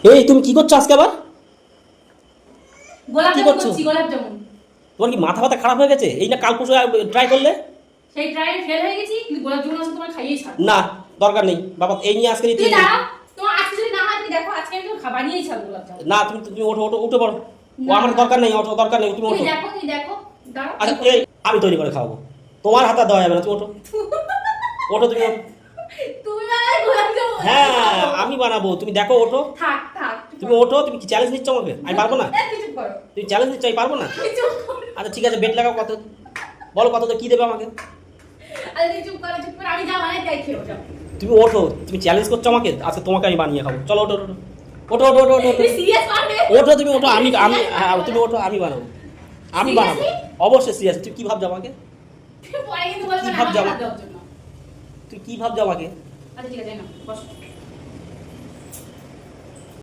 এই তুমি কি করছো আজকে আবার? গোলাপ কি জামুন করছো? করছি, গোলাপ জামুন। তোমার কি মাথা ব্যথা খারাপ হয়ে গেছে? এই না কাল পরশু ট্রাই করলে। সেই ট্রাই ফেল হয়ে গেছি, কিন্তু গোলাপ জামুন আছে তোমার খাইয়েই ছাড়। না, দরকার নেই বাবা, এই নিয়ে আজকে তুই দাঁড়াও, তোমার আজকে যদি না হয় তুমি দেখো, আজকে আমি তোমার খাবার নিয়েই ছাড় গোলাপ জামুন। না, তুমি তুমি ওঠো ওঠো উঠে পড়ো। ও না, আমার না। দরকার নেই, ওঠো, দরকার নেই, তুমি তুমি ওঠো। দেখো, তুমি দেখো, দাঁড়াও। আচ্ছা এই আমি তৈরি করে খাওয়াবো, তোমার হাতে আর দেওয়া যাবে না, তুমি ওঠো। ওঠো তুমি ওঠো। তুমি বানালে গোলাপ জামুন। হ্যাঁ আমি বানাবো, তুমি দেখো ওঠো। থাক থাক। তুমি ওঠো, তুমি কি চ্যালেঞ্জ নিচ্ছ আমাকে? আমি পারবো না। তুই চুপ করো। তুমি চ্যালেঞ্জ নিচ্ছ, আমি পারবো না। তুই চুপ করো। আচ্ছা ঠিক আছে, বেট লাগাও কত, বলো কত কি দেবে আমাকে। আরে তুই চুপ করো, চুপ করো, আমি যা বানাই তাই খেও যাও। তুমি ওঠো, তুমি চ্যালেঞ্জ করছো আমাকে, আজকে তোমাকে আমি বানিয়ে খাবো। চলো ওঠো ওঠো ওঠো ওঠো ওঠো ওঠো ওঠো। তুই সিরিয়াস মারবে? ওঠো তুমি ওঠো, আমি আমি হ্যাঁ তুমি ওঠো, আমি বানাবো, আমি বানাবো। অবশ্যই সিরিয়াস। তুই কি ভাবছো আমাকে? পরে কিন্তু বলবে কি না ভাবছো আমার আমাকে? হাত দেওয়ার জন্য। তুই কি ভাবছো আমাকে? আচ্ছা ঠিক আছে, নাও বসো।